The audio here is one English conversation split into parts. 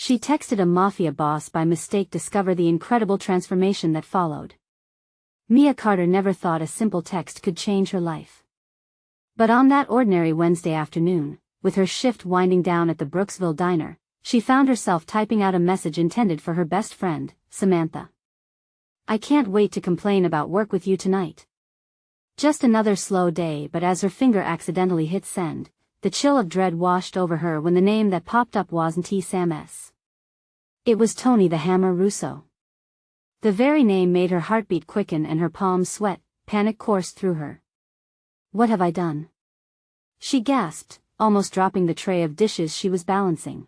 She texted a Mafia boss by mistake. Discover the incredible transformation that followed. Mia Carter never thought a simple text could change her life. But on that ordinary Wednesday afternoon, with her shift winding down at the Brooksville diner, she found herself typing out a message intended for her best friend, Samantha. I can't wait to complain about work with you tonight. Just another slow day. But as her finger accidentally hit send, the chill of dread washed over her when the name that popped up wasn't Sam S. It was Tony the Hammer Russo. The very name made her heartbeat quicken and her palms sweat. Panic coursed through her. What have I done? She gasped, almost dropping the tray of dishes she was balancing.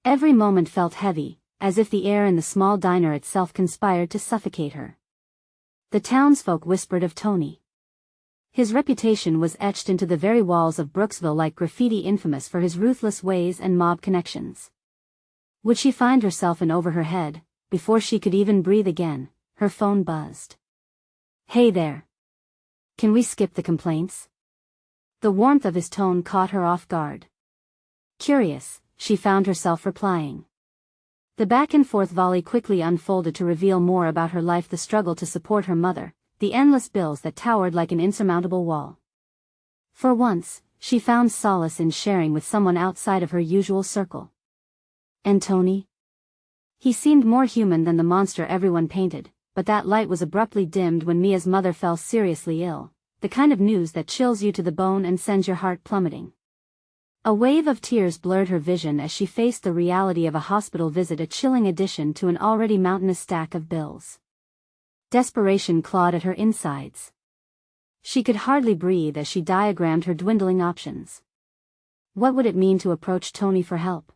Every moment felt heavy, as if the air in the small diner itself conspired to suffocate her. The townsfolk whispered of Tony. His reputation was etched into the very walls of Brooksville like graffiti, infamous for his ruthless ways and mob connections. Would she find herself in over her head? Before she could even breathe again, her phone buzzed. Hey there. Can we skip the complaints? The warmth of his tone caught her off guard. Curious, she found herself replying. The back-and-forth volley quickly unfolded to reveal more about her life, the struggle to support her mother, the endless bills that towered like an insurmountable wall. For once, she found solace in sharing with someone outside of her usual circle. And Tony? He seemed more human than the monster everyone painted, but that light was abruptly dimmed when Mia's mother fell seriously ill, the kind of news that chills you to the bone and sends your heart plummeting. A wave of tears blurred her vision as she faced the reality of a hospital visit, a chilling addition to an already mountainous stack of bills. Desperation clawed at her insides. She could hardly breathe as she diagrammed her dwindling options. What would it mean to approach Tony for help?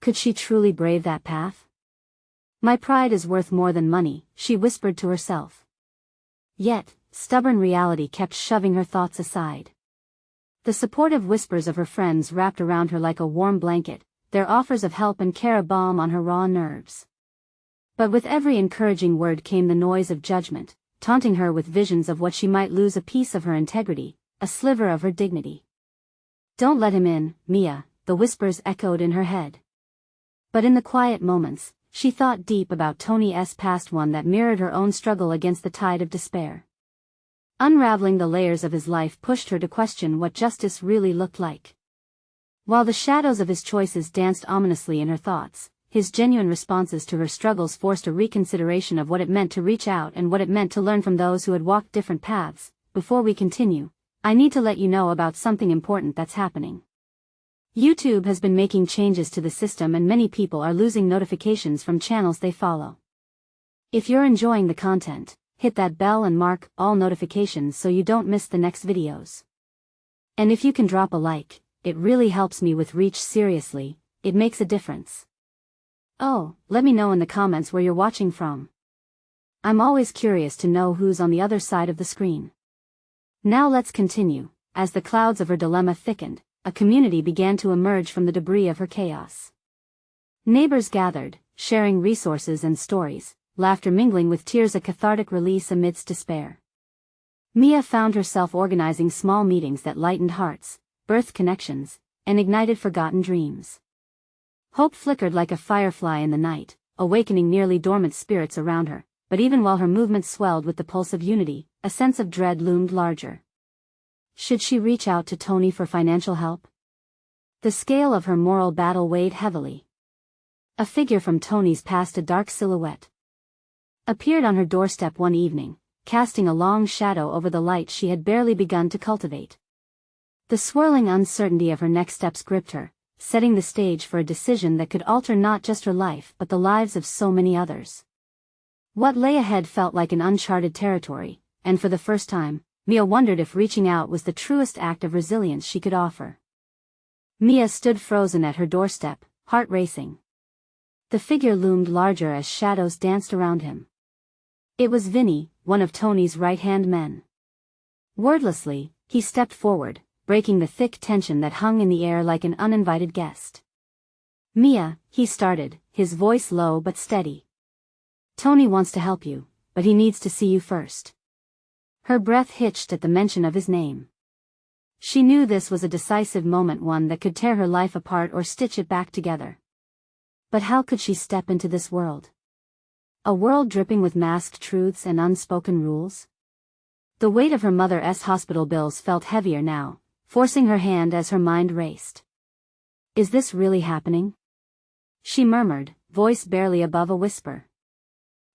Could she truly brave that path? My pride is worth more than money, she whispered to herself. Yet, stubborn reality kept shoving her thoughts aside. The supportive whispers of her friends wrapped around her like a warm blanket, their offers of help and care a balm on her raw nerves. But with every encouraging word came the noise of judgment, taunting her with visions of what she might lose: a piece of her integrity, a sliver of her dignity. Don't let him in, Mia, the whispers echoed in her head. But in the quiet moments, she thought deep about Tony's past, one that mirrored her own struggle against the tide of despair. Unraveling the layers of his life pushed her to question what justice really looked like. While the shadows of his choices danced ominously in her thoughts, his genuine responses to her struggles forced a reconsideration of what it meant to reach out and what it meant to learn from those who had walked different paths. Before we continue, I need to let you know about something important that's happening. YouTube has been making changes to the system and many people are losing notifications from channels they follow. If you're enjoying the content, hit that bell and mark all notifications so you don't miss the next videos. And if you can drop a like, it really helps me with reach. Seriously, it makes a difference. Oh, let me know in the comments where you're watching from. I'm always curious to know who's on the other side of the screen. Now let's continue. As the clouds of her dilemma thickened, a community began to emerge from the debris of her chaos. Neighbors gathered, sharing resources and stories, laughter mingling with tears, a cathartic release amidst despair. Mia found herself organizing small meetings that lightened hearts, birthed connections, and ignited forgotten dreams. Hope flickered like a firefly in the night, awakening nearly dormant spirits around her, but even while her movements swelled with the pulse of unity, a sense of dread loomed larger. Should she reach out to Tony for financial help? The scale of her moral battle weighed heavily. A figure from Tony's past, a dark silhouette, appeared on her doorstep one evening, casting a long shadow over the light she had barely begun to cultivate. The swirling uncertainty of her next steps gripped her, setting the stage for a decision that could alter not just her life but the lives of so many others. What lay ahead felt like an uncharted territory, and for the first time, Mia wondered if reaching out was the truest act of resilience she could offer. Mia stood frozen at her doorstep, heart racing. The figure loomed larger as shadows danced around him. It was Vinny, one of Tony's right-hand men. Wordlessly, he stepped forward, breaking the thick tension that hung in the air like an uninvited guest. Mia, he started, his voice low but steady. Tony wants to help you, but he needs to see you first. Her breath hitched at the mention of his name. She knew this was a decisive moment, one that could tear her life apart or stitch it back together. But how could she step into this world? A world dripping with masked truths and unspoken rules? The weight of her mother's hospital bills felt heavier now, forcing her hand as her mind raced. Is this really happening? She murmured, voice barely above a whisper.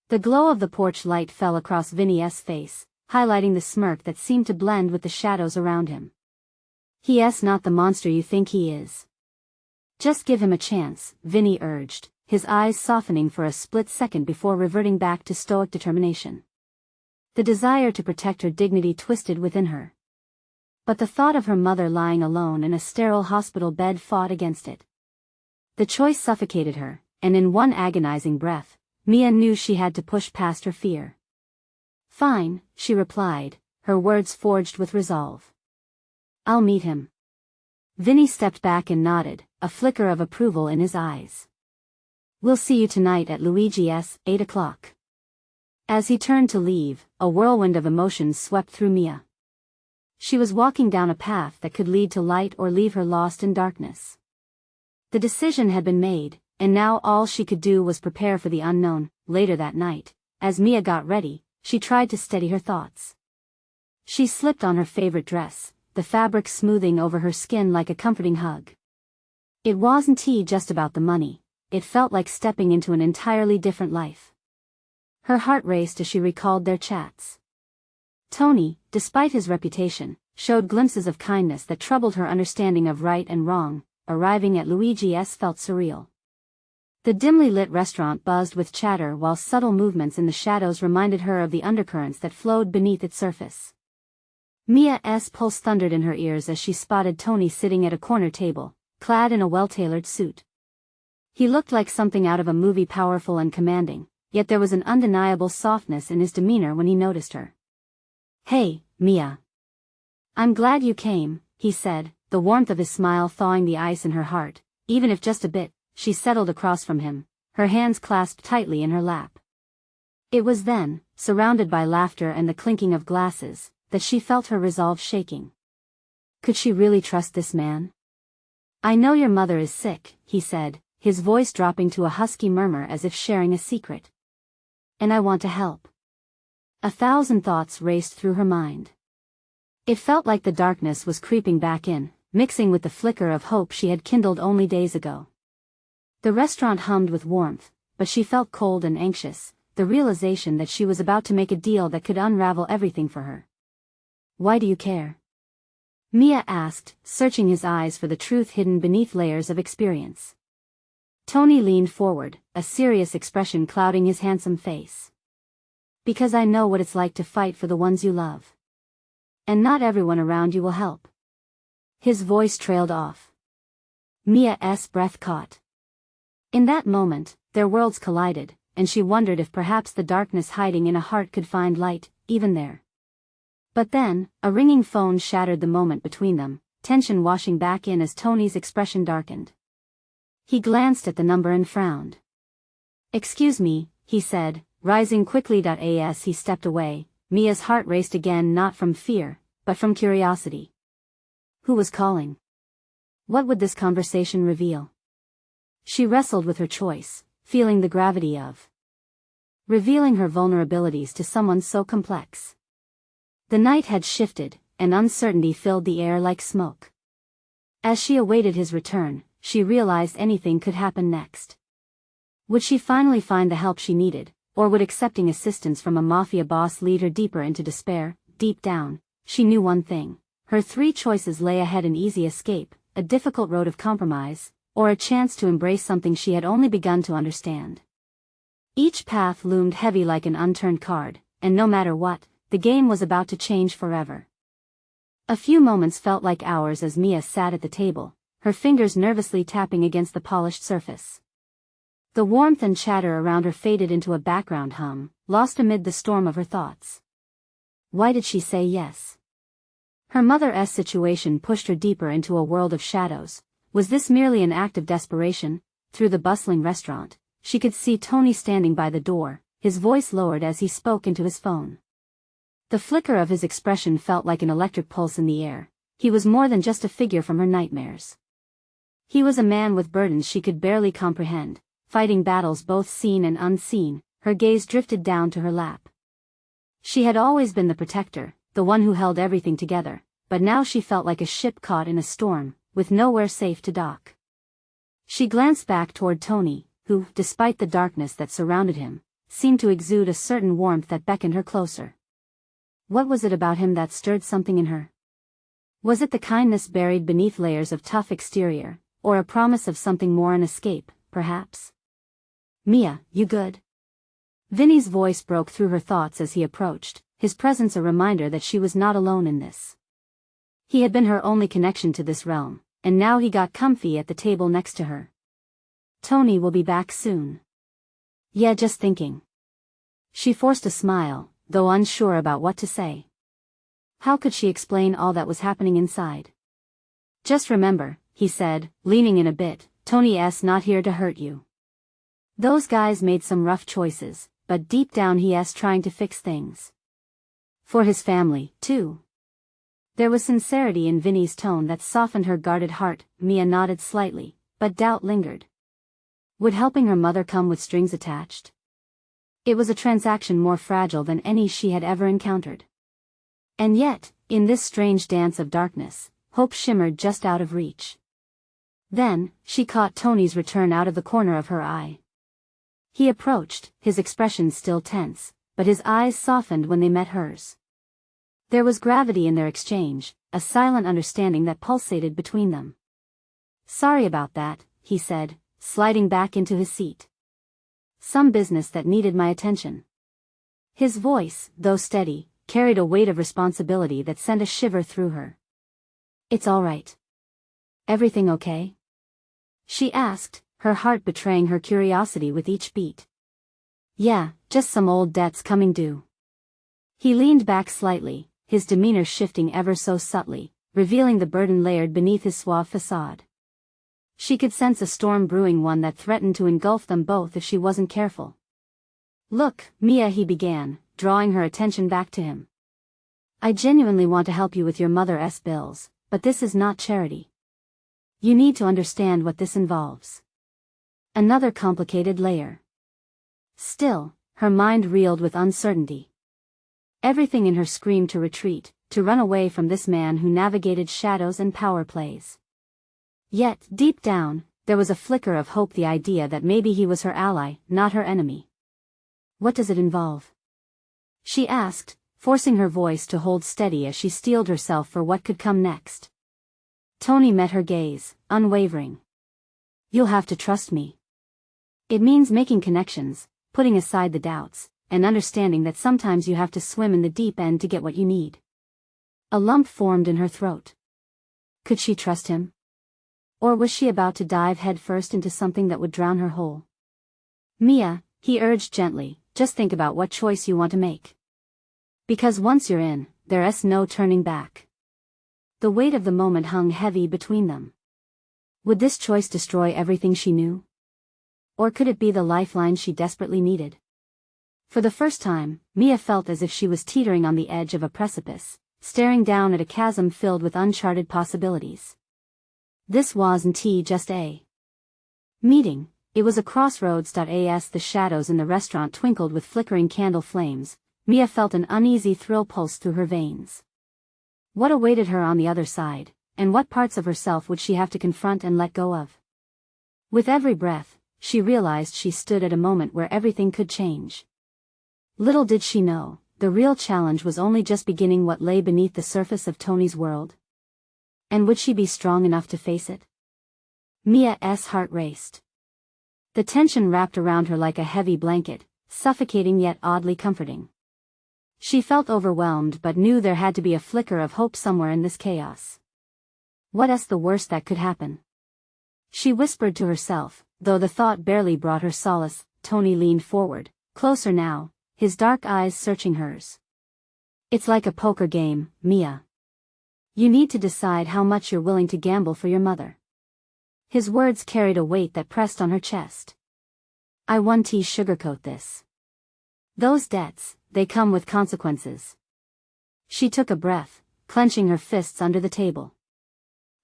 The glow of the porch light fell across Vinny's face, highlighting the smirk that seemed to blend with the shadows around him. He's not the monster you think he is. Just give him a chance, Vinny urged, his eyes softening for a split second before reverting back to stoic determination. The desire to protect her dignity twisted within her. But the thought of her mother lying alone in a sterile hospital bed fought against it. The choice suffocated her, and in one agonizing breath, Mia knew she had to push past her fear. Fine, she replied, her words forged with resolve. I'll meet him. Vinny stepped back and nodded, a flicker of approval in his eyes. We'll see you tonight at Luigi's, 8 o'clock. As he turned to leave, a whirlwind of emotions swept through Mia. She was walking down a path that could lead to light or leave her lost in darkness. The decision had been made, and now all she could do was prepare for the unknown. Later that night, as Mia got ready, she tried to steady her thoughts. She slipped on her favorite dress, the fabric smoothing over her skin like a comforting hug. It wasn't just about the money, it felt like stepping into an entirely different life. Her heart raced as she recalled their chats. Tony, despite his reputation, showed glimpses of kindness that troubled her understanding of right and wrong. Arriving at Luigi's felt surreal. The dimly lit restaurant buzzed with chatter while subtle movements in the shadows reminded her of the undercurrents that flowed beneath its surface. Mia's pulse thundered in her ears as she spotted Tony sitting at a corner table, clad in a well-tailored suit. He looked like something out of a movie, powerful and commanding, yet there was an undeniable softness in his demeanor when he noticed her. Hey, Mia. I'm glad you came, he said, the warmth of his smile thawing the ice in her heart. Even if just a bit. She settled across from him, her hands clasped tightly in her lap. It was then, surrounded by laughter and the clinking of glasses, that she felt her resolve shaking. Could she really trust this man? I know your mother is sick, he said, his voice dropping to a husky murmur as if sharing a secret. And I want to help. 1,000 thoughts raced through her mind. It felt like the darkness was creeping back in, mixing with the flicker of hope she had kindled only days ago. The restaurant hummed with warmth, but she felt cold and anxious, the realization that she was about to make a deal that could unravel everything for her. Why do you care? Mia asked, searching his eyes for the truth hidden beneath layers of experience. Tony leaned forward, a serious expression clouding his handsome face. Because I know what it's like to fight for the ones you love. And not everyone around you will help. His voice trailed off. Mia's breath caught. In that moment, their worlds collided, and she wondered if perhaps the darkness hiding in a heart could find light, even there. But then, a ringing phone shattered the moment between them, tension washing back in as Tony's expression darkened. He glanced at the number and frowned. Excuse me, he said, rising quickly. As he stepped away, Mia's heart raced again, not from fear, but from curiosity. Who was calling? What would this conversation reveal? She wrestled with her choice, feeling the gravity of revealing her vulnerabilities to someone so complex. The night had shifted, and uncertainty filled the air like smoke. As she awaited his return, she realized anything could happen next. Would she finally find the help she needed, or would accepting assistance from a mafia boss lead her deeper into despair? Deep down, she knew one thing. Her 3 choices lay ahead: an easy escape, a difficult road of compromise, or a chance to embrace something she had only begun to understand. Each path loomed heavy like an unturned card, and no matter what, the game was about to change forever. A few moments felt like hours as Mia sat at the table, her fingers nervously tapping against the polished surface. The warmth and chatter around her faded into a background hum, lost amid the storm of her thoughts. Why did she say yes? Her mother's situation pushed her deeper into a world of shadows. Was this merely an act of desperation? Through the bustling restaurant, she could see Tony standing by the door, his voice lowered as he spoke into his phone. The flicker of his expression felt like an electric pulse in the air. He was more than just a figure from her nightmares. He was a man with burdens she could barely comprehend, fighting battles both seen and unseen, her gaze drifted down to her lap. She had always been the protector, the one who held everything together, but now she felt like a ship caught in a storm, with nowhere safe to dock. She glanced back toward Tony, who, despite the darkness that surrounded him, seemed to exude a certain warmth that beckoned her closer. What was it about him that stirred something in her? Was it the kindness buried beneath layers of tough exterior, or a promise of something more, an escape, perhaps? "Mia, you good?" Vinny's voice broke through her thoughts as he approached, his presence a reminder that she was not alone in this. He had been her only connection to this realm, and now he got comfy at the table next to her. "Tony will be back soon." "Yeah, just thinking." She forced a smile, though unsure about what to say. How could she explain all that was happening inside? "Just remember," he said, leaning in a bit, "Tony's not here to hurt you. Those guys made some rough choices, but deep down he's trying to fix things. For his family, too." There was sincerity in Vinny's tone that softened her guarded heart. Mia nodded slightly, but doubt lingered. Would helping her mother come with strings attached? It was a transaction more fragile than any she had ever encountered. And yet, in this strange dance of darkness, hope shimmered just out of reach. Then, she caught Tony's return out of the corner of her eye. He approached, his expression still tense, but his eyes softened when they met hers. There was gravity in their exchange, a silent understanding that pulsated between them. "Sorry about that," he said, sliding back into his seat. "Some business that needed my attention." His voice, though steady, carried a weight of responsibility that sent a shiver through her. "It's all right. Everything okay?" she asked, her heart betraying her curiosity with each beat. "Yeah, just some old debts coming due." He leaned back slightly, his demeanor shifting ever so subtly, revealing the burden layered beneath his suave facade. She could sense a storm brewing, one that threatened to engulf them both if she wasn't careful. "Look, Mia," he began, drawing her attention back to him. "I genuinely want to help you with your mother's bills, but this is not charity. You need to understand what this involves." Another complicated layer. Still, her mind reeled with uncertainty. Everything in her screamed to retreat, to run away from this man who navigated shadows and power plays. Yet, deep down, there was a flicker of hope, the idea that maybe he was her ally, not her enemy. "What does it involve?" she asked, forcing her voice to hold steady as she steeled herself for what could come next. Tony met her gaze, unwavering. "You'll have to trust me. It means making connections, putting aside the doubts, and understanding that sometimes you have to swim in the deep end to get what you need." A lump formed in her throat. Could she trust him? Or was she about to dive headfirst into something that would drown her whole? "Mia," he urged gently, "just think about what choice you want to make. Because once you're in, there's no turning back." The weight of the moment hung heavy between them. Would this choice destroy everything she knew? Or could it be the lifeline she desperately needed? For the first time, Mia felt as if she was teetering on the edge of a precipice, staring down at a chasm filled with uncharted possibilities. This wasn't just a meeting, it was a crossroads. As the shadows in the restaurant twinkled with flickering candle flames, Mia felt an uneasy thrill pulse through her veins. What awaited her on the other side, and what parts of herself would she have to confront and let go of? With every breath, she realized she stood at a moment where everything could change. Little did she know, the real challenge was only just beginning. What lay beneath the surface of Tony's world? And would she be strong enough to face it? Mia's heart raced. The tension wrapped around her like a heavy blanket, suffocating yet oddly comforting. She felt overwhelmed but knew there had to be a flicker of hope somewhere in this chaos. What's the worst that could happen? She whispered to herself, though the thought barely brought her solace. Tony leaned forward, closer now, his dark eyes searching hers. "It's like a poker game, Mia. You need to decide how much you're willing to gamble for your mother." His words carried a weight that pressed on her chest. "I won't sugarcoat this. Those debts, they come with consequences." She took a breath, clenching her fists under the table.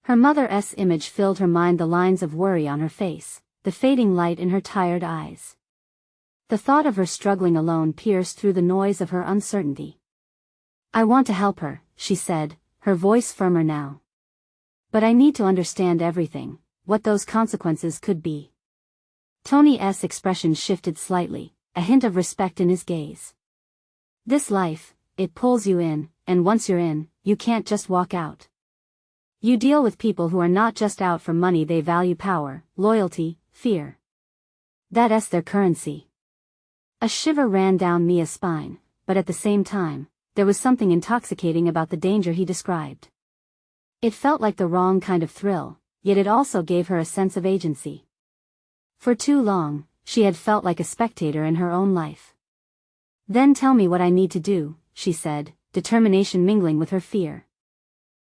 Her mother's image filled her mind, the lines of worry on her face, the fading light in her tired eyes. The thought of her struggling alone pierced through the noise of her uncertainty. "I want to help her," she said, her voice firmer now. "But I need to understand everything, what those consequences could be." Tony's expression shifted slightly, a hint of respect in his gaze. "This life, it pulls you in, and once you're in, you can't just walk out. You deal with people who are not just out for money, they value power, loyalty, fear. That's their currency." A shiver ran down Mia's spine, but at the same time, there was something intoxicating about the danger he described. It felt like the wrong kind of thrill, yet it also gave her a sense of agency. For too long, she had felt like a spectator in her own life. "Then tell me what I need to do," she said, determination mingling with her fear.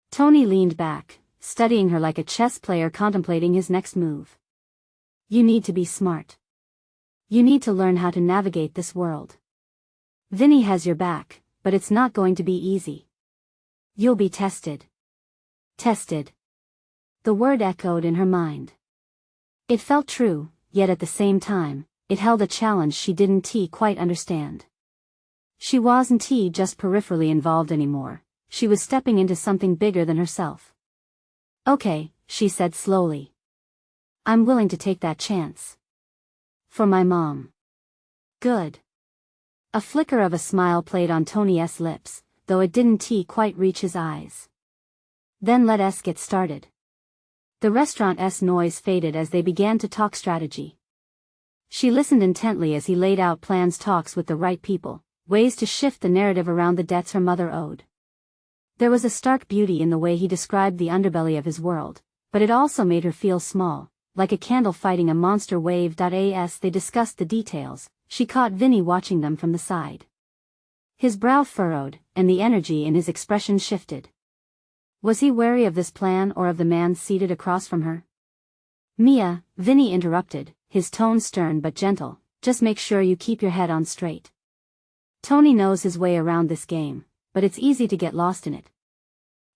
Tony leaned back, studying her like a chess player contemplating his next move. "You need to be smart. You need to learn how to navigate this world. Vinny has your back, but it's not going to be easy. You'll be tested." Tested. The word echoed in her mind. It felt true, yet at the same time, it held a challenge she didn't quite understand. She wasn't just peripherally involved anymore, she was stepping into something bigger than herself. "Okay," she said slowly. "I'm willing to take that chance. For my mom." "Good." A flicker of a smile played on Tony's lips, though it didn't quite reach his eyes. "Then let us get started." The restaurant's noise faded as they began to talk strategy. She listened intently as he laid out plans, talks with the right people, ways to shift the narrative around the debts her mother owed. There was a stark beauty in the way he described the underbelly of his world, but it also made her feel small, like a candle fighting a monster wave. As they discussed the details, she caught Vinny watching them from the side. His brow furrowed, and the energy in his expression shifted. Was he wary of this plan or of the man seated across from her? "Mia," Vinny interrupted, his tone stern but gentle, "just make sure you keep your head on straight. Tony knows his way around this game, but it's easy to get lost in it."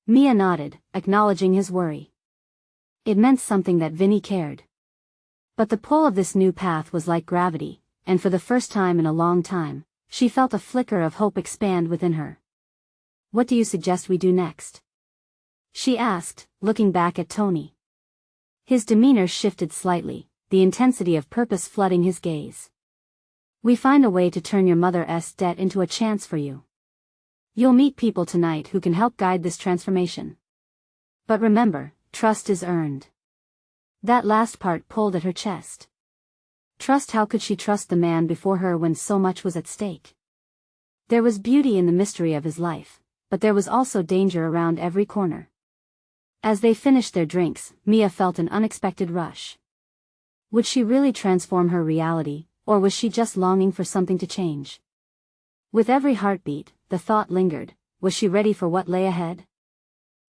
Mia nodded, acknowledging his worry. It meant something that Vinny cared. But the pull of this new path was like gravity, and for the first time in a long time, she felt a flicker of hope expand within her. "What do you suggest we do next?" she asked, looking back at Tony. His demeanor shifted slightly, the intensity of purpose flooding his gaze. "We find a way to turn your mother's debt into a chance for you. You'll meet people tonight who can help guide this transformation. But remember, trust is earned." That last part pulled at her chest. Trust? How could she trust the man before her when so much was at stake? There was beauty in the mystery of his life, but there was also danger around every corner. As they finished their drinks, Mia felt an unexpected rush. Would she really transform her reality, or was she just longing for something to change? With every heartbeat, the thought lingered, was she ready for what lay ahead?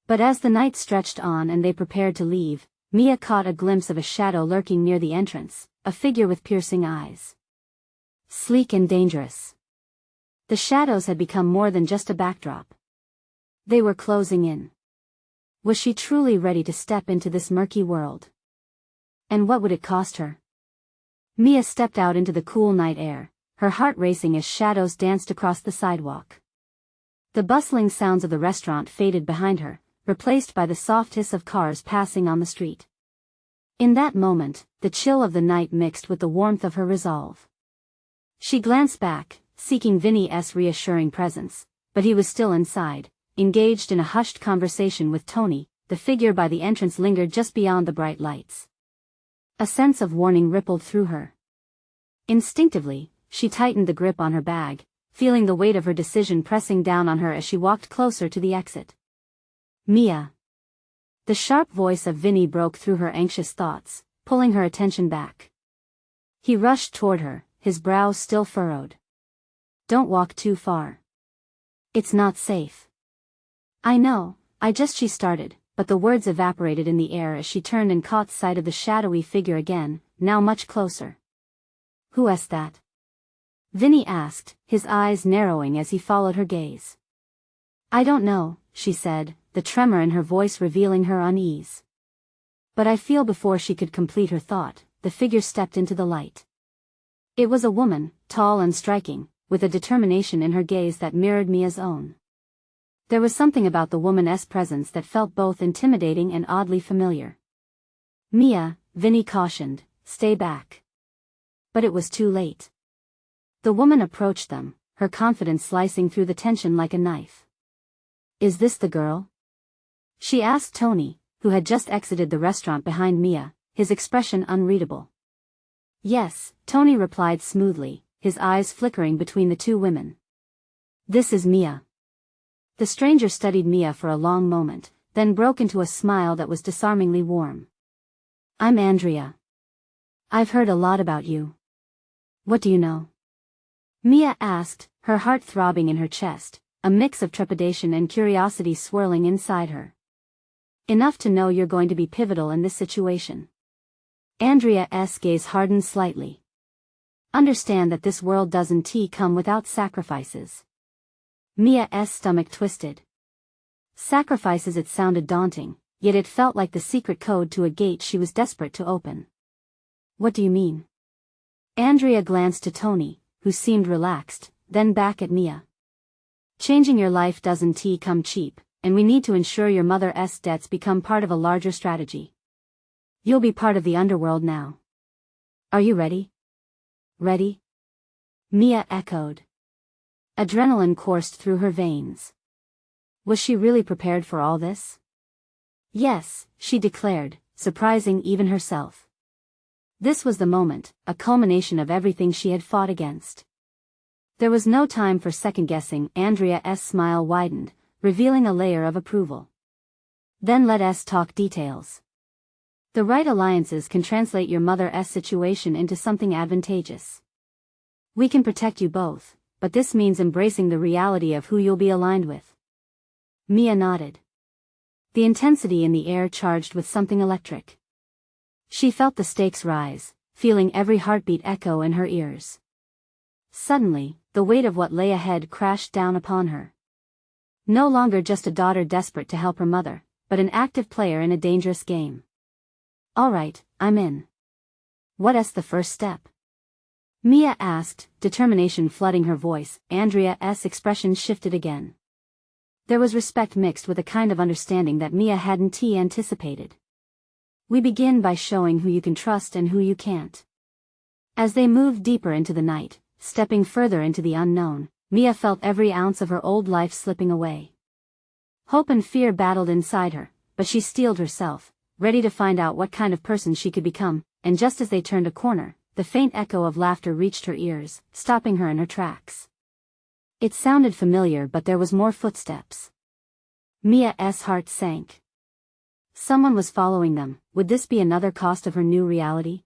But as the night stretched on and they prepared to leave, Mia caught a glimpse of a shadow lurking near the entrance, a figure with piercing eyes. Sleek and dangerous. The shadows had become more than just a backdrop. They were closing in. Was she truly ready to step into this murky world? And what would it cost her? Mia stepped out into the cool night air, her heart racing as shadows danced across the sidewalk. The bustling sounds of the restaurant faded behind her, replaced by the soft hiss of cars passing on the street. In that moment, the chill of the night mixed with the warmth of her resolve. She glanced back, seeking Vinny's reassuring presence, but he was still inside, engaged in a hushed conversation with Tony. The figure by the entrance lingered just beyond the bright lights. A sense of warning rippled through her. Instinctively, she tightened the grip on her bag, feeling the weight of her decision pressing down on her as she walked closer to the exit. "Mia." The sharp voice of Vinny broke through her anxious thoughts, pulling her attention back. He rushed toward her, his brows still furrowed. "Don't walk too far. It's not safe." "I know, she started, but the words evaporated in the air as she turned and caught sight of the shadowy figure again, now much closer. "Who's that?" Vinny asked, his eyes narrowing as he followed her gaze. "I don't know," she said, the tremor in her voice revealing her unease. But I feel. Before she could complete her thought, the figure stepped into the light. It was a woman, tall and striking, with a determination in her gaze that mirrored Mia's own. There was something about the woman's presence that felt both intimidating and oddly familiar. "Mia," Vinny cautioned, "stay back." But it was too late. The woman approached them, her confidence slicing through the tension like a knife. "Is this the girl?" she asked Tony, who had just exited the restaurant behind Mia, his expression unreadable. "Yes," Tony replied smoothly, his eyes flickering between the two women. "This is Mia." The stranger studied Mia for a long moment, then broke into a smile that was disarmingly warm. "I'm Andrea. I've heard a lot about you. What do you know?" Mia asked, her heart throbbing in her chest, a mix of trepidation and curiosity swirling inside her. "Enough to know you're going to be pivotal in this situation." Andrea's gaze hardened slightly. "Understand that this world doesn't come without sacrifices." Mia's stomach twisted. Sacrifices, it sounded daunting, yet it felt like the secret code to a gate she was desperate to open. "What do you mean?" Andrea glanced to Tony, who seemed relaxed, then back at Mia. "Changing your life doesn't come cheap, and we need to ensure your mother's debts become part of a larger strategy. You'll be part of the underworld now. Are you ready?" "Ready?" Mia echoed. Adrenaline coursed through her veins. Was she really prepared for all this? "Yes," she declared, surprising even herself. This was the moment, a culmination of everything she had fought against. There was no time for second-guessing. Andrea's smile widened, revealing a layer of approval. "Then let us talk details. The right alliances can translate your mother's situation into something advantageous. We can protect you both, but this means embracing the reality of who you'll be aligned with." Mia nodded. The intensity in the air charged with something electric. She felt the stakes rise, feeling every heartbeat echo in her ears. Suddenly, the weight of what lay ahead crashed down upon her. No longer just a daughter desperate to help her mother, but an active player in a dangerous game. "All right, I'm in. What's the first step?" Mia asked, determination flooding her voice. Andrea's expression shifted again. There was respect mixed with a kind of understanding that Mia hadn't anticipated. "We begin by showing who you can trust and who you can't." As they moved deeper into the night, stepping further into the unknown, Mia felt every ounce of her old life slipping away. Hope and fear battled inside her, but she steeled herself, ready to find out what kind of person she could become, and just as they turned a corner, the faint echo of laughter reached her ears, stopping her in her tracks. It sounded familiar, but there was more footsteps. Mia's heart sank. Someone was following them. Would this be another cost of her new reality?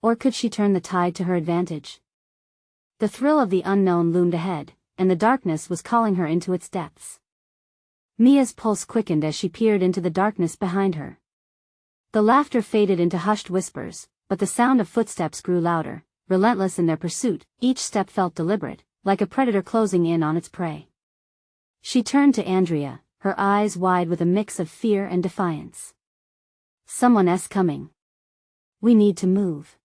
Or could she turn the tide to her advantage? The thrill of the unknown loomed ahead, and the darkness was calling her into its depths. Mia's pulse quickened as she peered into the darkness behind her. The laughter faded into hushed whispers, but the sound of footsteps grew louder, relentless in their pursuit. Each step felt deliberate, like a predator closing in on its prey. She turned to Andrea, her eyes wide with a mix of fear and defiance. "Someone's coming. We need to move."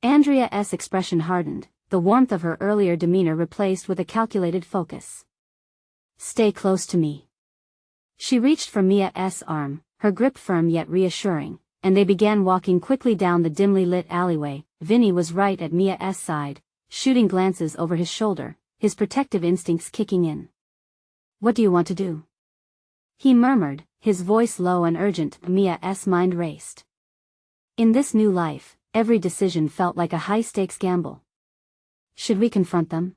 Andrea's expression hardened, the warmth of her earlier demeanor replaced with a calculated focus. "Stay close to me." She reached for Mia's arm, her grip firm yet reassuring, and they began walking quickly down the dimly lit alleyway. Vinny was right at Mia's side, shooting glances over his shoulder, his protective instincts kicking in. "What do you want to do?" he murmured, his voice low and urgent. Mia's mind raced. In this new life, every decision felt like a high-stakes gamble. "Should we confront them?"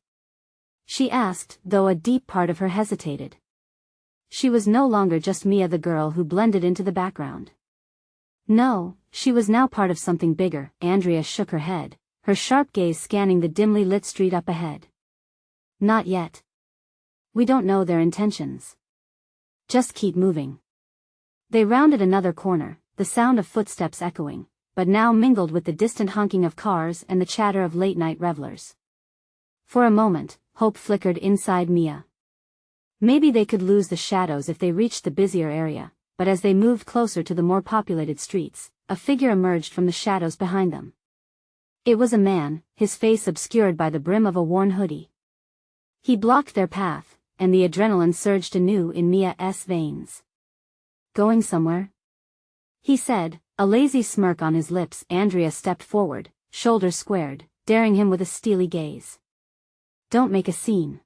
she asked, though a deep part of her hesitated. She was no longer just Mia, the girl who blended into the background. No, she was now part of something bigger. Andrea shook her head, her sharp gaze scanning the dimly lit street up ahead. "Not yet. We don't know their intentions. Just keep moving." They rounded another corner, the sound of footsteps echoing, but now mingled with the distant honking of cars and the chatter of late-night revelers. For a moment, hope flickered inside Mia. Maybe they could lose the shadows if they reached the busier area, but as they moved closer to the more populated streets, a figure emerged from the shadows behind them. It was a man, his face obscured by the brim of a worn hoodie. He blocked their path, and the adrenaline surged anew in Mia's veins. "Going somewhere?" he said, a lazy smirk on his lips. Andrea stepped forward, shoulders squared, daring him with a steely gaze. "Don't make a scene.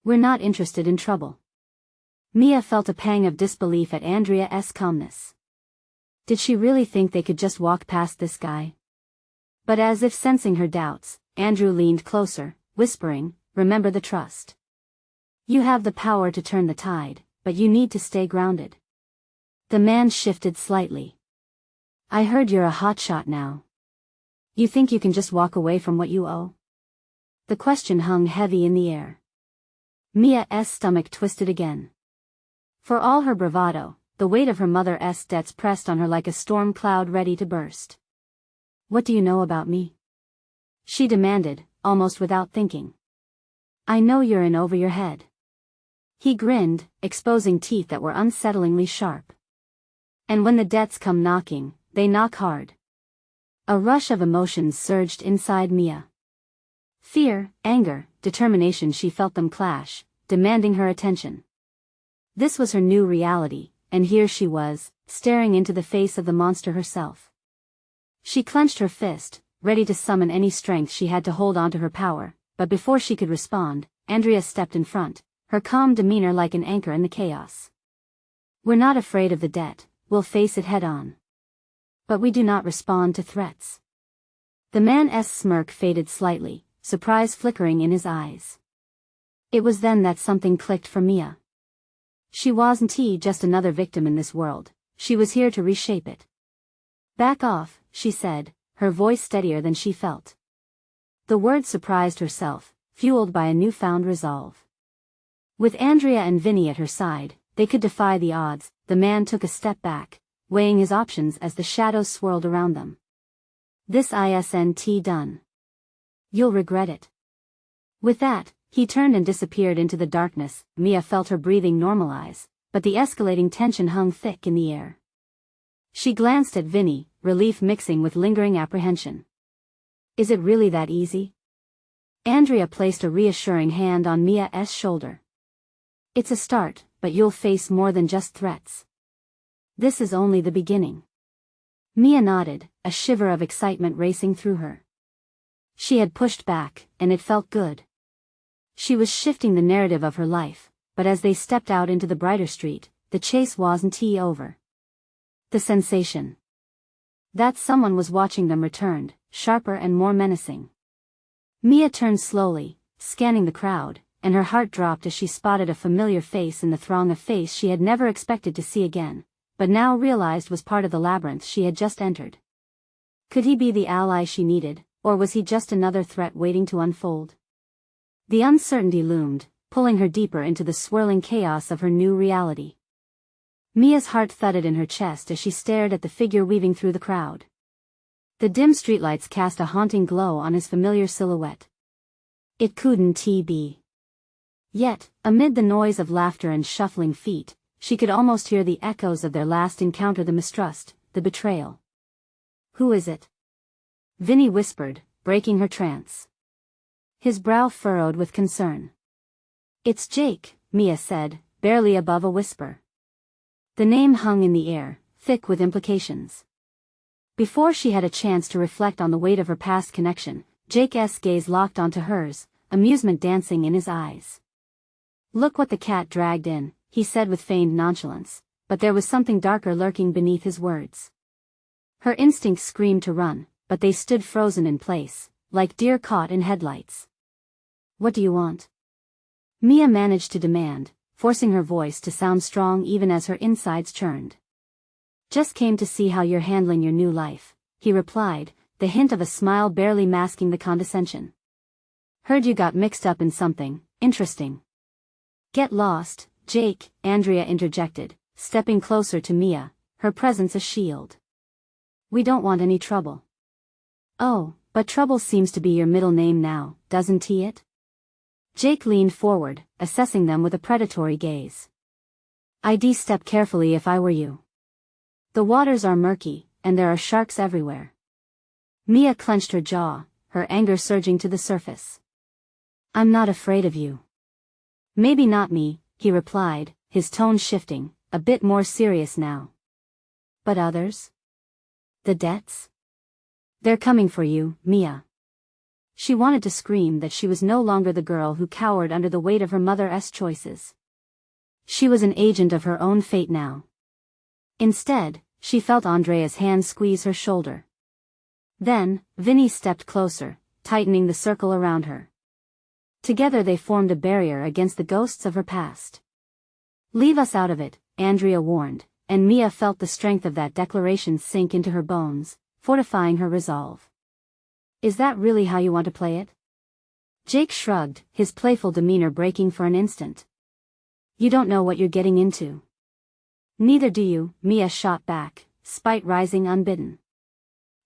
We're not interested in trouble." Mia felt a pang of disbelief at Andrea's calmness. Did she really think they could just walk past this guy? But as if sensing her doubts, Andrew leaned closer, whispering, "Remember the trust. You have the power to turn the tide, but you need to stay grounded." The man shifted slightly. "I heard you're a hotshot now. You think you can just walk away from what you owe?" The question hung heavy in the air. Mia's stomach twisted again. For all her bravado, the weight of her mother's debts pressed on her like a storm cloud ready to burst. "What do you know about me?" she demanded, almost without thinking. "I know you're in over your head." He grinned, exposing teeth that were unsettlingly sharp. "And when the debts come knocking, they knock hard." A rush of emotions surged inside Mia. Fear, anger, determination. She felt them clash, demanding her attention. This was her new reality, and here she was, staring into the face of the monster herself. She clenched her fist, ready to summon any strength she had to hold onto her power, but before she could respond, Andrea stepped in front, her calm demeanor like an anchor in the chaos. "We're not afraid of the debt, we'll face it head on. But we do not respond to threats." The man's smirk faded slightly, surprise flickering in his eyes. It was then that something clicked for Mia. She wasn't just another victim in this world, she was here to reshape it. "Back off," she said, her voice steadier than she felt. The word surprised herself, fueled by a newfound resolve. With Andrea and Vinny at her side, they could defy the odds. The man took a step back, weighing his options as the shadows swirled around them. "This isn't done. You'll regret it." With that, he turned and disappeared into the darkness. Mia felt her breathing normalize, but the escalating tension hung thick in the air. She glanced at Vinny, relief mixing with lingering apprehension. "Is it really that easy?" Andrea placed a reassuring hand on Mia's shoulder. "It's a start, but you'll face more than just threats. This is only the beginning." Mia nodded, a shiver of excitement racing through her. She had pushed back, and it felt good. She was shifting the narrative of her life, but as they stepped out into the brighter street, the chase wasn't over. The sensation that someone was watching them returned, sharper and more menacing. Mia turned slowly, scanning the crowd, and her heart dropped as she spotted a familiar face in the throng, a face she had never expected to see again, but now realized was part of the labyrinth she had just entered. Could he be the ally she needed, or was he just another threat waiting to unfold? The uncertainty loomed, pulling her deeper into the swirling chaos of her new reality. Mia's heart thudded in her chest as she stared at the figure weaving through the crowd. The dim streetlights cast a haunting glow on his familiar silhouette. It couldn't be. Yet, amid the noise of laughter and shuffling feet, she could almost hear the echoes of their last encounter, the mistrust, the betrayal. "Who is it?" Vinny whispered, breaking her trance. His brow furrowed with concern. "It's Jake," Mia said, barely above a whisper. The name hung in the air, thick with implications. Before she had a chance to reflect on the weight of her past connection, Jake's gaze locked onto hers, amusement dancing in his eyes. "Look what the cat dragged in," he said with feigned nonchalance, but there was something darker lurking beneath his words. Her instincts screamed to run, but they stood frozen in place, like deer caught in headlights. "What do you want?" Mia managed to demand, forcing her voice to sound strong even as her insides churned. "Just came to see how you're handling your new life," he replied, the hint of a smile barely masking the condescension. "Heard you got mixed up in something interesting." "Get lost, Jake," Andrea interjected, stepping closer to Mia, her presence a shield. "We don't want any trouble." "Oh, but Trouble seems to be your middle name now, doesn't it?" Jake leaned forward, assessing them with a predatory gaze. "I'd step carefully if I were you. The waters are murky, and there are sharks everywhere. Mia clenched her jaw, her anger surging to the surface. I'm not afraid of you. Maybe not me, he replied, his tone shifting, a bit more serious now. But others? The debts? They're coming for you, Mia. She wanted to scream that she was no longer the girl who cowered under the weight of her mother's choices. She was an agent of her own fate now. Instead, she felt Andrea's hand squeeze her shoulder. Then, Vinny stepped closer, tightening the circle around her. Together they formed a barrier against the ghosts of her past. Leave us out of it, Andrea warned, and Mia felt the strength of that declaration sink into her bones, fortifying her resolve. Is that really how you want to play it? Jake shrugged, his playful demeanor breaking for an instant. You don't know what you're getting into. Neither do you, Mia shot back, spite rising unbidden.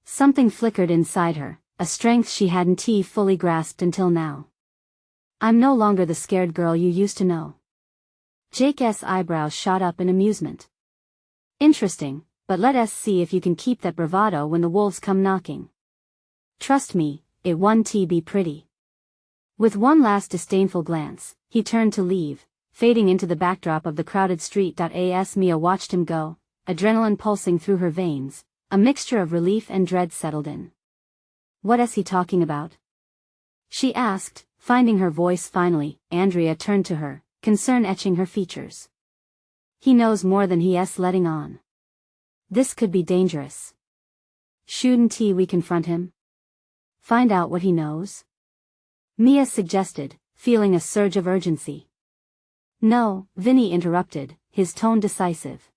Something flickered inside her, a strength she hadn't fully grasped until now. I'm no longer the scared girl you used to know. Jake's eyebrows shot up in amusement. Interesting, but let us see if you can keep that bravado when the wolves come knocking. Trust me, it won't be pretty. With one last disdainful glance, he turned to leave, fading into the backdrop of the crowded street. As Mia watched him go, adrenaline pulsing through her veins, a mixture of relief and dread settled in. What is he talking about? She asked, finding her voice finally. Andrea turned to her, concern etching her features. He knows more than he's letting on. This could be dangerous. Shouldn't we confront him? Find out what he knows? Mia suggested, feeling a surge of urgency. No, Vinny interrupted, his tone decisive.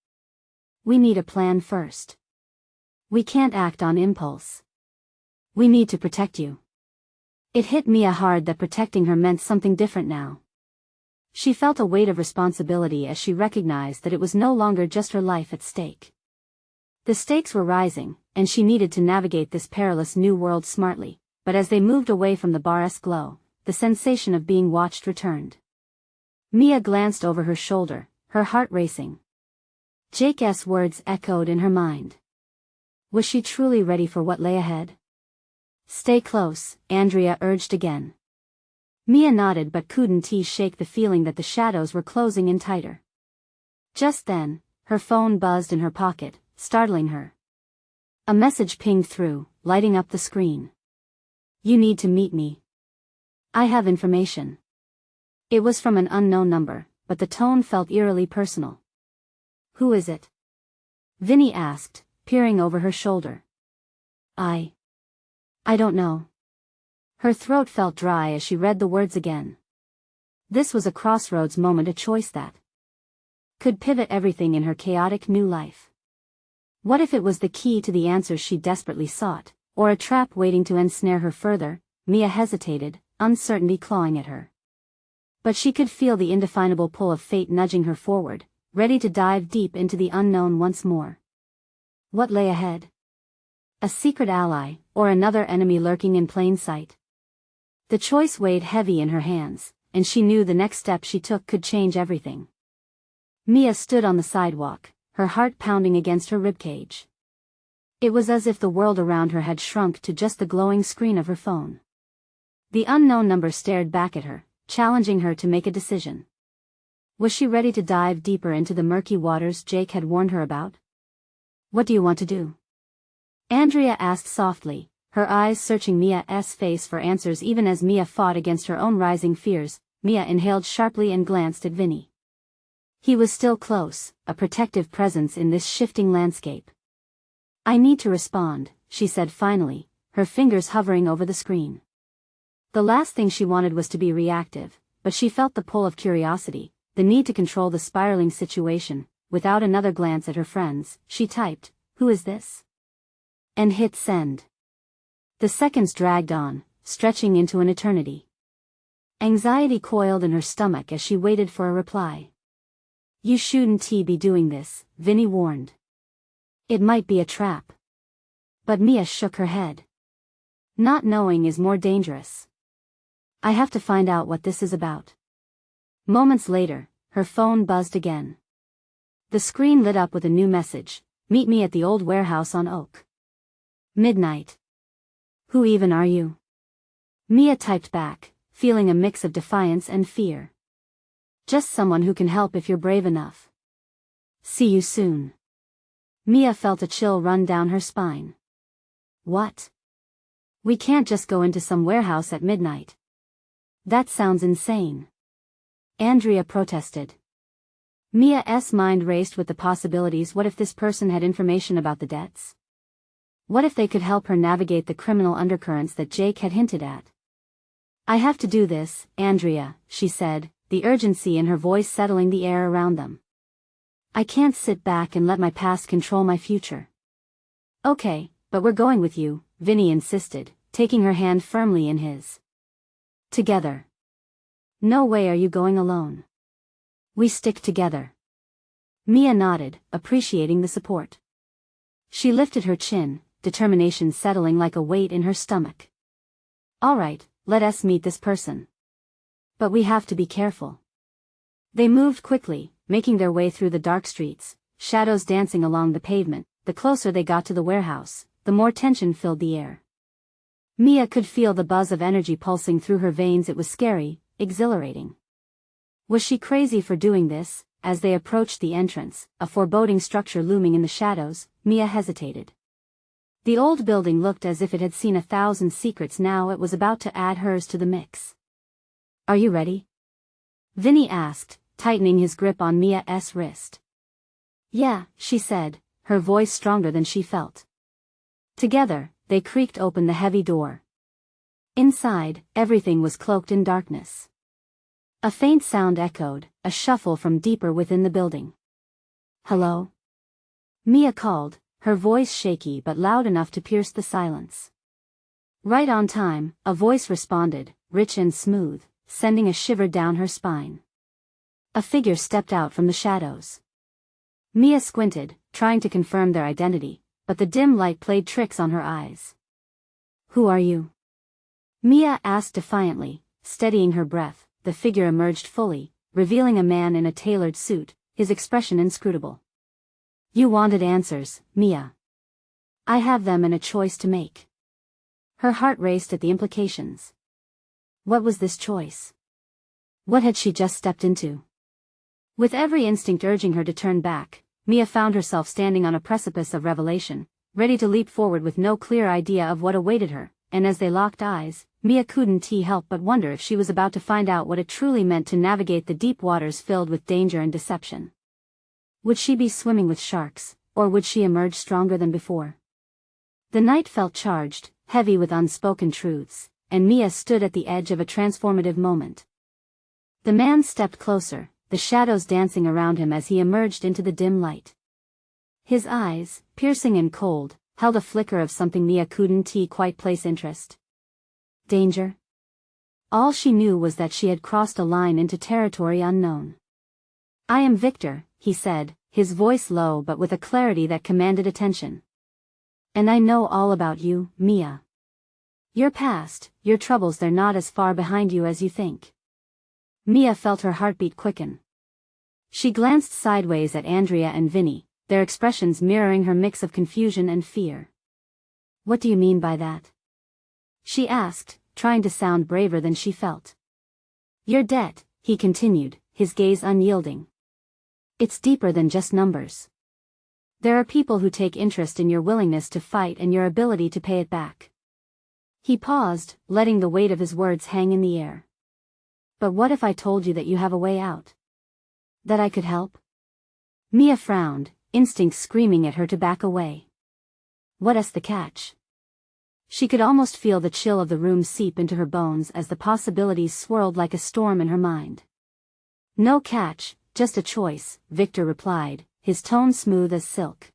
We need a plan first. We can't act on impulse. We need to protect you. It hit Mia hard that protecting her meant something different now. She felt a weight of responsibility as she recognized that it was no longer just her life at stake. The stakes were rising, and she needed to navigate this perilous new world smartly, but as they moved away from the bar's glow, the sensation of being watched returned. Mia glanced over her shoulder, her heart racing. Jake's words echoed in her mind. Was she truly ready for what lay ahead? Stay close, Andrea urged again. Mia nodded but couldn't shake the feeling that the shadows were closing in tighter. Just then, her phone buzzed in her pocket, startling her. A message pinged through, lighting up the screen. You need to meet me. I have information. It was from an unknown number, but the tone felt eerily personal. Who is it? Vinny asked, peering over her shoulder. I don't know. Her throat felt dry as she read the words again. This was a crossroads moment, a choice that could pivot everything in her chaotic new life. What if it was the key to the answers she desperately sought, or a trap waiting to ensnare her further? Mia hesitated, uncertainty clawing at her. But she could feel the indefinable pull of fate nudging her forward, ready to dive deep into the unknown once more. What lay ahead? A secret ally, or another enemy lurking in plain sight? The choice weighed heavy in her hands, and she knew the next step she took could change everything. Mia stood on the sidewalk, her heart pounding against her ribcage. It was as if the world around her had shrunk to just the glowing screen of her phone. The unknown number stared back at her, challenging her to make a decision. Was she ready to dive deeper into the murky waters Jake had warned her about? What do you want to do? Andrea asked softly, her eyes searching Mia's face for answers even as Mia fought against her own rising fears. Mia inhaled sharply and glanced at Vinny. He was still close, a protective presence in this shifting landscape. I need to respond, she said finally, her fingers hovering over the screen. The last thing she wanted was to be reactive, but she felt the pull of curiosity, the need to control the spiraling situation. Without another glance at her friends, she typed, "Who is this?" and hit send. The seconds dragged on, stretching into an eternity. Anxiety coiled in her stomach as she waited for a reply. You shouldn't be doing this, Vinny warned. It might be a trap. But Mia shook her head. Not knowing is more dangerous. I have to find out what this is about. Moments later, her phone buzzed again. The screen lit up with a new message, Meet me at the old warehouse on Oak. Midnight. Who even are you? Mia typed back, feeling a mix of defiance and fear. Just someone who can help if you're brave enough. See you soon. Mia felt a chill run down her spine. What? We can't just go into some warehouse at midnight. That sounds insane. Andrea protested. Mia's mind raced with the possibilities. What if this person had information about the debts? What if they could help her navigate the criminal undercurrents that Jake had hinted at? I have to do this, Andrea, she said, the urgency in her voice settling the air around them. I can't sit back and let my past control my future. Okay, but we're going with you, Vinny insisted, taking her hand firmly in his. Together. No way are you going alone. We stick together. Mia nodded, appreciating the support. She lifted her chin, determination settling like a weight in her stomach. All right, let us meet this person. But we have to be careful. They moved quickly, making their way through the dark streets, shadows dancing along the pavement. The closer they got to the warehouse, the more tension filled the air. Mia could feel the buzz of energy pulsing through her veins. It was scary, exhilarating. Was she crazy for doing this? As they approached the entrance, a foreboding structure looming in the shadows, Mia hesitated. The old building looked as if it had seen 1,000 secrets. Now it was about to add hers to the mix. Are you ready? Vinny asked, tightening his grip on Mia's wrist. Yeah, she said, her voice stronger than she felt. Together, they creaked open the heavy door. Inside, everything was cloaked in darkness. A faint sound echoed, a shuffle from deeper within the building. Hello? Mia called, her voice shaky but loud enough to pierce the silence. Right on time, a voice responded, rich and smooth, sending a shiver down her spine. A figure stepped out from the shadows. Mia squinted, trying to confirm their identity, but the dim light played tricks on her eyes. Who are you? Mia asked defiantly, steadying her breath. The figure emerged fully, revealing a man in a tailored suit, his expression inscrutable. You wanted answers, Mia. I have them and a choice to make. Her heart raced at the implications. What was this choice? What had she just stepped into? With every instinct urging her to turn back, Mia found herself standing on a precipice of revelation, ready to leap forward with no clear idea of what awaited her, and as they locked eyes, Mia couldn't help but wonder if she was about to find out what it truly meant to navigate the deep waters filled with danger and deception. Would she be swimming with sharks, or would she emerge stronger than before? The night felt charged, heavy with unspoken truths, and Mia stood at the edge of a transformative moment. The man stepped closer, the shadows dancing around him as he emerged into the dim light. His eyes, piercing and cold, held a flicker of something Mia couldn't quite place interest. Danger? All she knew was that she had crossed a line into territory unknown. I am Victor, he said, his voice low but with a clarity that commanded attention. And I know all about you, Mia. Your past, your troubles, they're not as far behind you as you think. Mia felt her heartbeat quicken. She glanced sideways at Andrea and Vinny, their expressions mirroring her mix of confusion and fear. What do you mean by that? She asked, trying to sound braver than she felt. Your debt, he continued, his gaze unyielding. It's deeper than just numbers. There are people who take interest in your willingness to fight and your ability to pay it back. He paused, letting the weight of his words hang in the air. But what if I told you that you have a way out? That I could help? Mia frowned, instinct screaming at her to back away. What's the catch? She could almost feel the chill of the room seep into her bones as the possibilities swirled like a storm in her mind. No catch, just a choice, Victor replied, his tone smooth as silk.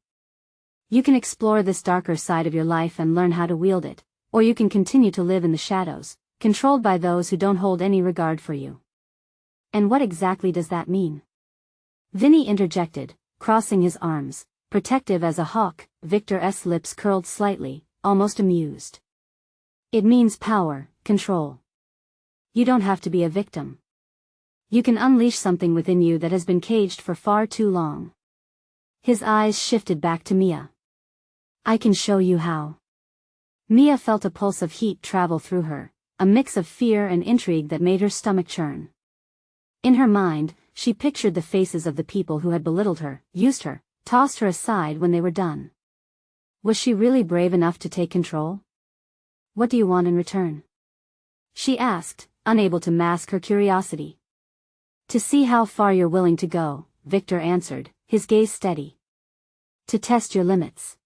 You can explore this darker side of your life and learn how to wield it, or you can continue to live in the shadows, controlled by those who don't hold any regard for you. And what exactly does that mean? Vinny interjected, crossing his arms, protective as a hawk. Victor's lips curled slightly, almost amused. It means power, control. You don't have to be a victim. You can unleash something within you that has been caged for far too long. His eyes shifted back to Mia. I can show you how. Mia felt a pulse of heat travel through her, a mix of fear and intrigue that made her stomach churn. In her mind, she pictured the faces of the people who had belittled her, used her, tossed her aside when they were done. Was she really brave enough to take control? What do you want in return? She asked, unable to mask her curiosity. To see how far you're willing to go, Victor answered, his gaze steady. To test your limits.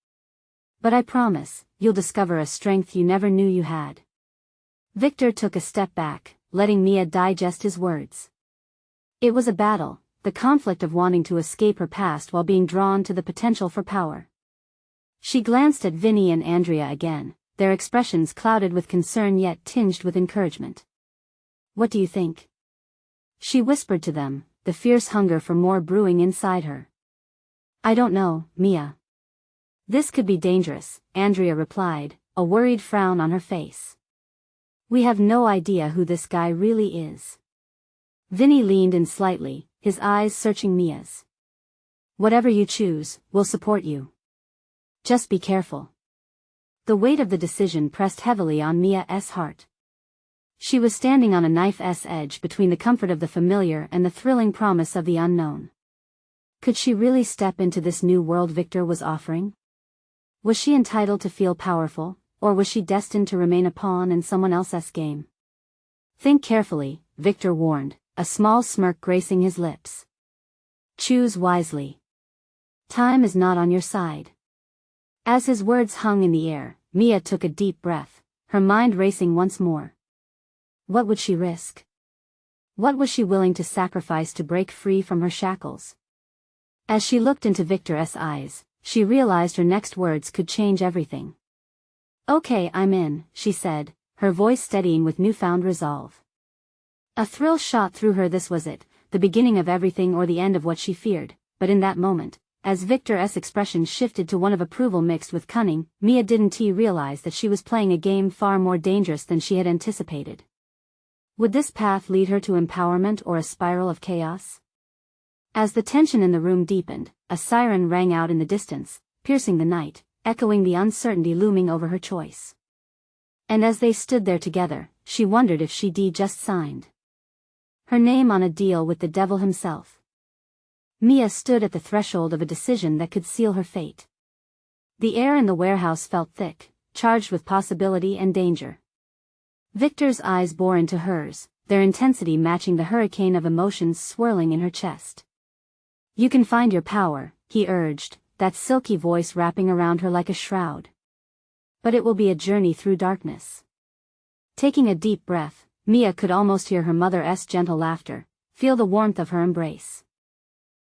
But I promise, you'll discover a strength you never knew you had. Victor took a step back, letting Mia digest his words. It was a battle, the conflict of wanting to escape her past while being drawn to the potential for power. She glanced at Vinny and Andrea again, their expressions clouded with concern yet tinged with encouragement. What do you think? She whispered to them, the fierce hunger for more brewing inside her. I don't know, Mia. This could be dangerous, Andrea replied, a worried frown on her face. We have no idea who this guy really is. Vinny leaned in slightly, his eyes searching Mia's. Whatever you choose, we'll support you. Just be careful. The weight of the decision pressed heavily on Mia's heart. She was standing on a knife's edge between the comfort of the familiar and the thrilling promise of the unknown. Could she really step into this new world Victor was offering? Was she entitled to feel powerful, or was she destined to remain a pawn in someone else's game? Think carefully, Victor warned, a small smirk gracing his lips. Choose wisely. Time is not on your side. As his words hung in the air, Mia took a deep breath, her mind racing once more. What would she risk? What was she willing to sacrifice to break free from her shackles? As she looked into Victor's eyes, she realized her next words could change everything. Okay, I'm in, she said, her voice steadying with newfound resolve. A thrill shot through her. This was it, the beginning of everything or the end of what she feared, but in that moment, as Victor's expression shifted to one of approval mixed with cunning, Mia didn't realize that she was playing a game far more dangerous than she had anticipated. Would this path lead her to empowerment or a spiral of chaos? As the tension in the room deepened, a siren rang out in the distance, piercing the night, echoing the uncertainty looming over her choice. And as they stood there together, she wondered if she'd just signed her name on a deal with the devil himself. Mia stood at the threshold of a decision that could seal her fate. The air in the warehouse felt thick, charged with possibility and danger. Victor's eyes bore into hers, their intensity matching the hurricane of emotions swirling in her chest. You can find your power, he urged, that silky voice wrapping around her like a shroud. But it will be a journey through darkness. Taking a deep breath, Mia could almost hear her mother's gentle laughter, feel the warmth of her embrace.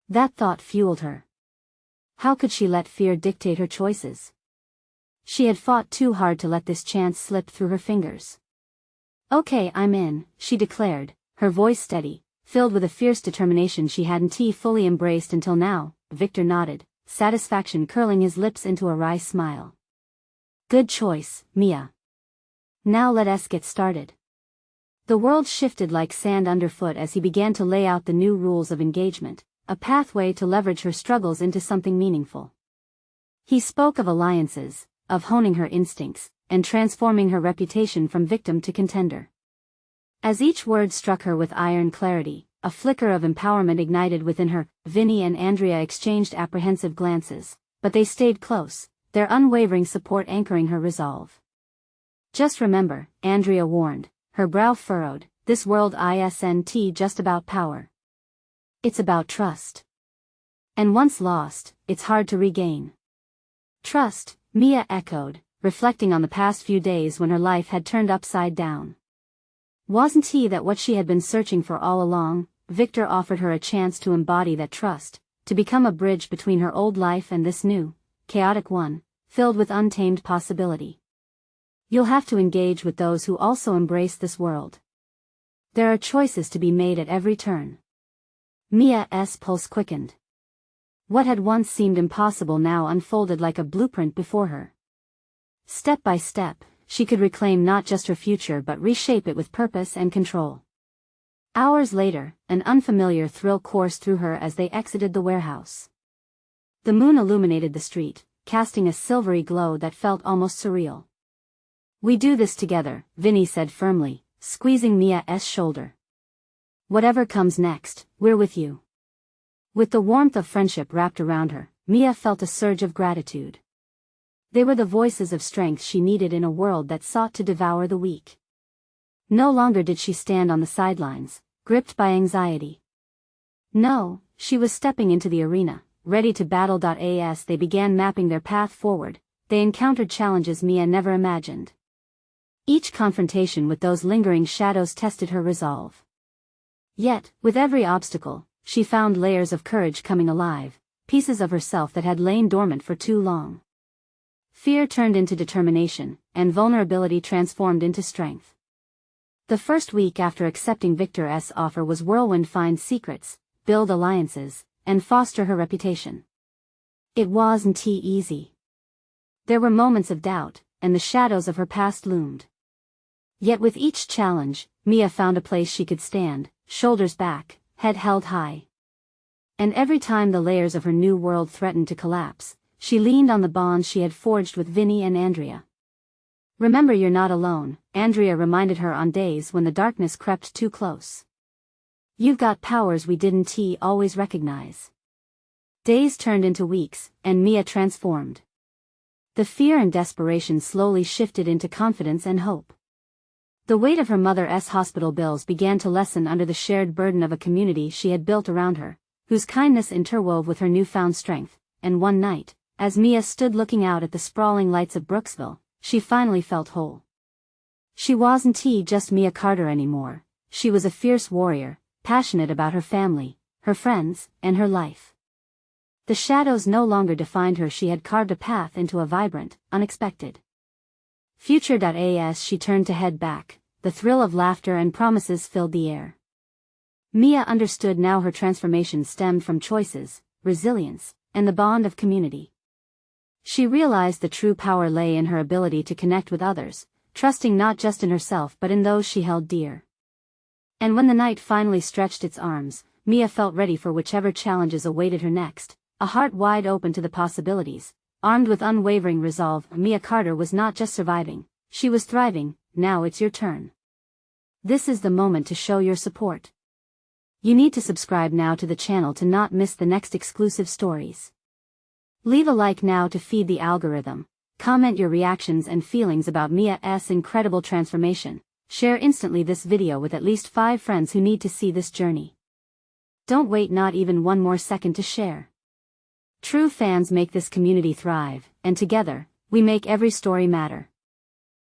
That thought fueled her. How could she let fear dictate her choices? She had fought too hard to let this chance slip through her fingers. Okay, I'm in, she declared, her voice steady, filled with a fierce determination she hadn't fully embraced until now. Victor nodded, satisfaction curling his lips into a wry smile. Good choice, Mia. Now let us get started. The world shifted like sand underfoot as he began to lay out the new rules of engagement, a pathway to leverage her struggles into something meaningful. He spoke of alliances, of honing her instincts, and transforming her reputation from victim to contender. As each word struck her with iron clarity, a flicker of empowerment ignited within her. Vinny and Andrea exchanged apprehensive glances, but they stayed close, their unwavering support anchoring her resolve. Just remember, Andrea warned, her brow furrowed, this world isn't just about power. It's about trust. And once lost, it's hard to regain. Trust, Mia echoed, reflecting on the past few days when her life had turned upside down. Wasn't that what she had been searching for all along? Victor offered her a chance to embody that trust, to become a bridge between her old life and this new, chaotic one, filled with untamed possibility. You'll have to engage with those who also embrace this world. There are choices to be made at every turn. Mia's pulse quickened. What had once seemed impossible now unfolded like a blueprint before her. Step by step, she could reclaim not just her future but reshape it with purpose and control. Hours later, an unfamiliar thrill coursed through her as they exited the warehouse. The moon illuminated the street, casting a silvery glow that felt almost surreal. "We do this together," Vinny said firmly, squeezing Mia's shoulder. "Whatever comes next, we're with you." With the warmth of friendship wrapped around her, Mia felt a surge of gratitude. They were the voices of strength she needed in a world that sought to devour the weak. No longer did she stand on the sidelines, gripped by anxiety. No, she was stepping into the arena, ready to battle. As they began mapping their path forward, they encountered challenges Mia never imagined. Each confrontation with those lingering shadows tested her resolve. Yet, with every obstacle, she found layers of courage coming alive, pieces of herself that had lain dormant for too long. Fear turned into determination, and vulnerability transformed into strength. The first week after accepting Victor's offer was whirlwind: find secrets, build alliances, and foster her reputation. It wasn't easy. There were moments of doubt, and the shadows of her past loomed. Yet with each challenge, Mia found a place she could stand, shoulders back, head held high. And every time the layers of her new world threatened to collapse, she leaned on the bonds she had forged with Vinny and Andrea. "Remember, you're not alone," Andrea reminded her on days when the darkness crept too close. "You've got powers we didn't always recognize." Days turned into weeks, and Mia transformed. The fear and desperation slowly shifted into confidence and hope. The weight of her mother's hospital bills began to lessen under the shared burden of a community she had built around her, whose kindness interwove with her newfound strength, and one night, as Mia stood looking out at the sprawling lights of Brooksville, she finally felt whole. She wasn't just Mia Carter anymore. She was a fierce warrior, passionate about her family, her friends, and her life. The shadows no longer defined her. She had carved a path into a vibrant, unexpected future. As she turned to head back, the thrill of laughter and promises filled the air. Mia understood now her transformation stemmed from choices, resilience, and the bond of community. She realized the true power lay in her ability to connect with others, trusting not just in herself but in those she held dear. And when the night finally stretched its arms, Mia felt ready for whichever challenges awaited her next, a heart wide open to the possibilities. Armed with unwavering resolve, Mia Carter was not just surviving, she was thriving. Now it's your turn. This is the moment to show your support. You need to subscribe now to the channel to not miss the next exclusive stories. Leave a like now to feed the algorithm. Comment your reactions and feelings about Mia's incredible transformation. Share instantly this video with at least 5 friends who need to see this journey. Don't wait not even one more second to share. True fans make this community thrive, and together, we make every story matter.